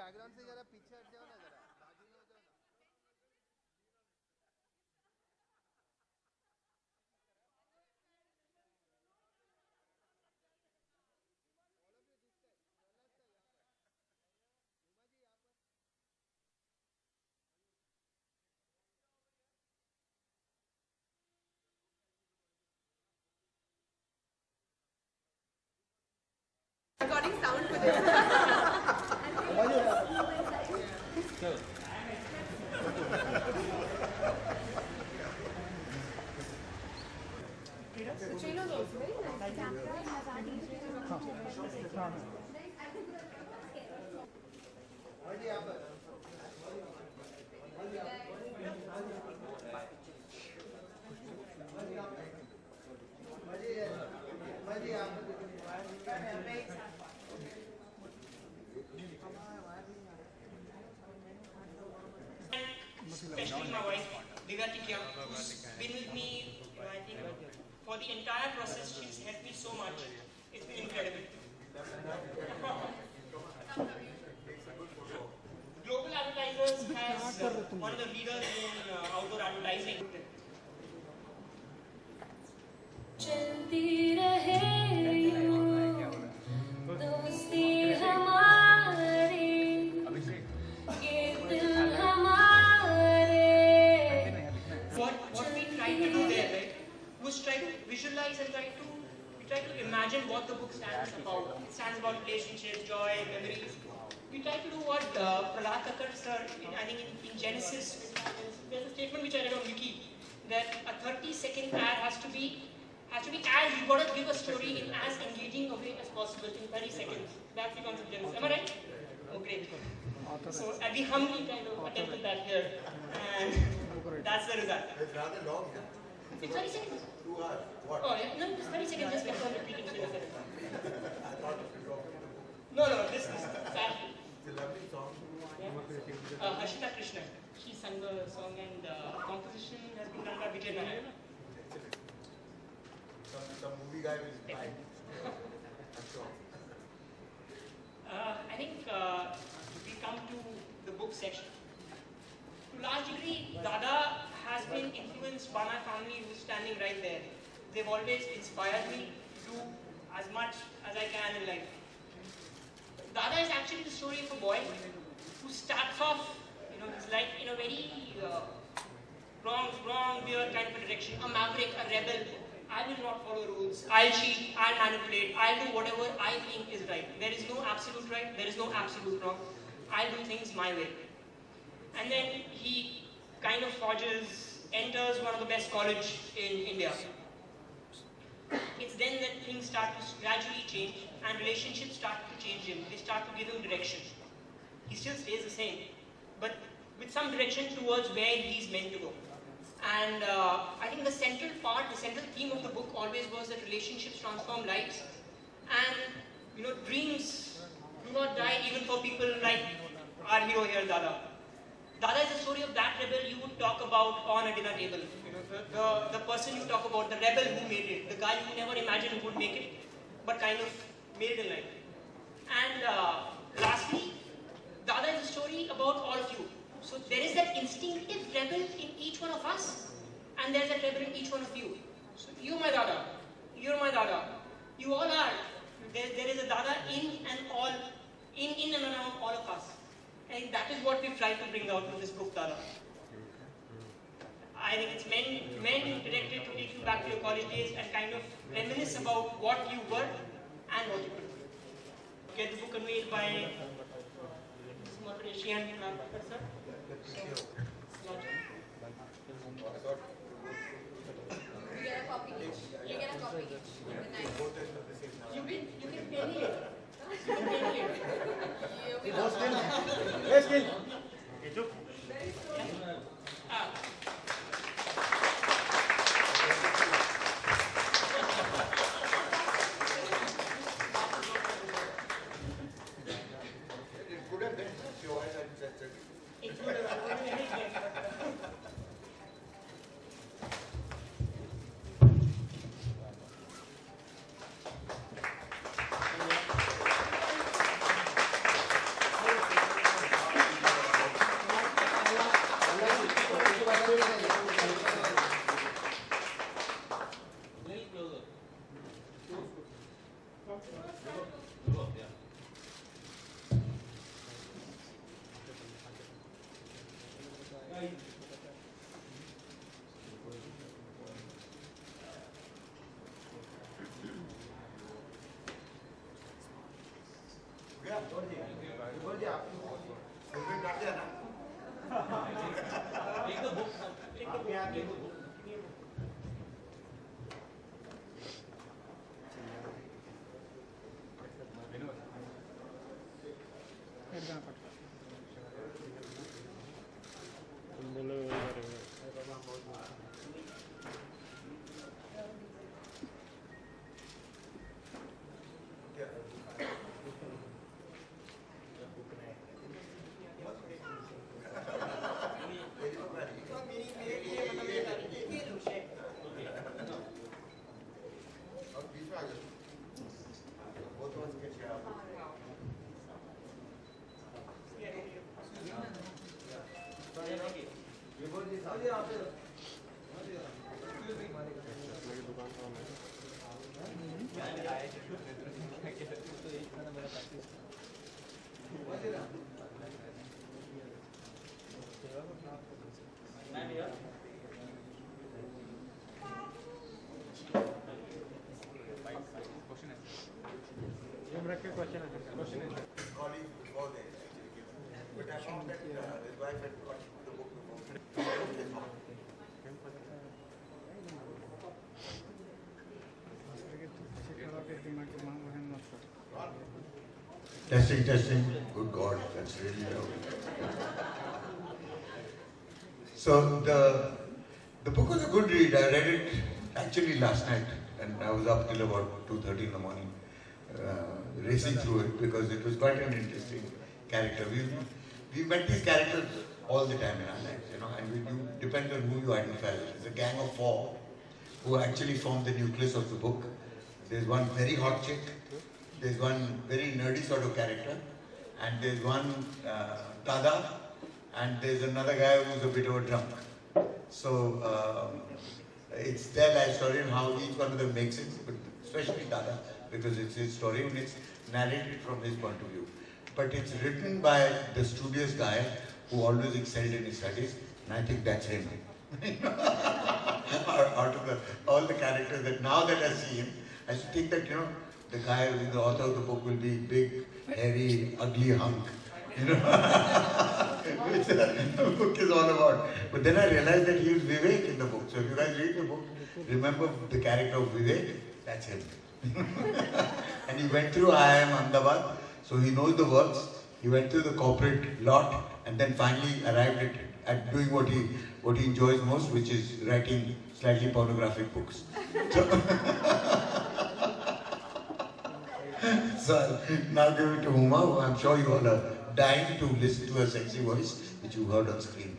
Background से जरा पीछे हट जाओ ना, जरा बाजू में हो जाओ ना। Recording sound for this. The trailer is also very Especially my wife, Vivatika, who's been with me, I think, for the entire process. She's helped me so much. It's been incredible. Global Advertisers has one of the leaders in outdoor advertising. चलती रहे दोस्ती हमारी ये दिल हमारे What we try to do there, right, was try to visualize and we try to imagine what the book stands about. It stands about relationships, joy, memories. We try to do what Prahlad Kakkar sir, I think in Genesis, there's a statement which I read on Wiki, that a 30-second ad has to be as you got to give a story in as engaging a way as possible in 30 seconds. That's the concept of Genesis. Am I right? Oh, great. So we humbly kind of attempted that here, and that's the result. It's rather long, yeah? It's 30 seconds. 2 hours. What? Oh, yeah. No, it's 30 seconds. Just kept on repeating in a second. I thought it was long. No, this is sadly. It's a lovely song. Harshita Krishna. She sung the song, and composition has been done by Vijay Nayak. Some movie guy will buy it. I'm sure. I think we come to the book section. To a large degree, Dada has been influenced by my family, who's standing right there. They've always inspired me to do as much as I can in life. Dada is actually the story of a boy who starts off, he's like in a very wrong, weird kind of a direction. A maverick, a rebel. I will not follow rules. I'll cheat, I'll manipulate, I'll do whatever I think is right. There is no absolute right, there is no absolute wrong. I'll do things my way. And then he kind of enters one of the best colleges in India. It's then that things start to gradually change and relationships start to change him. They start to give him direction. He still stays the same, but with some direction towards where he's meant to go. And I think the central theme of the book always was that relationships transform lives. And, dreams do not die even for people like our hero here, Dada. Dada is the story of that rebel you would talk about on a dinner table. The person you talk about, the rebel who made it, the guy you never imagined would make it, but kind of made it in life. And lastly, Dada is a story about all of you. So there is that instinctive rebel in each one of us, and there is that rebel in each one of you. So you're my Dada, you're my Dada, you all are. There is a Dada in and around all of us. And that is what we've tried to bring out with this book, Dada. I think it's meant directed to take you back to your college days and kind of reminisce about what you were and what you could be. Get the book conveyed by Mr. and sir. You get a copy each. You get a copy each. Nice. You can pay me later. You can pay me later. Yes, please. It could have been if your eyes had said it. It would have been Exactly. Both of us can share. Colleagues before they actually came. But I found that his wife had got the book before. Testing, testing. Good God, that's really loud. So the book was a good read. I read it actually last night, and I was up till about 2:30 in the morning, racing through it because it was quite an interesting character. We met these characters all the time in our lives, you know, and you depends on who you identify with. There's a gang of 4 who actually form the nucleus of the book. There's one very hot chick, there's one very nerdy sort of character, and there's one Dada, and there's another guy who's a bit of a drunk. So it's their life story and how each one of them makes it, but especially Dada, because it's his story and it's narrated from his point of view. But it's written by the studious guy who always excelled in his studies, and I think that's him. Out of all the characters that now that I see him, I should think that, you know, the guy who is the author of the book will be big, hairy, ugly hunk. You know, which the book is all about. But then I realized that he was Vivek in the book. So if you guys read the book, remember the character of Vivek, that's him. And he went through IIM Ahmedabad, so he knows the works. He went through the corporate lot and then finally arrived at doing what he enjoys most, which is writing slightly pornographic books. So I'll now give it to Huma, who I'm sure you all are dying to listen to her sexy voice, which you heard on screen.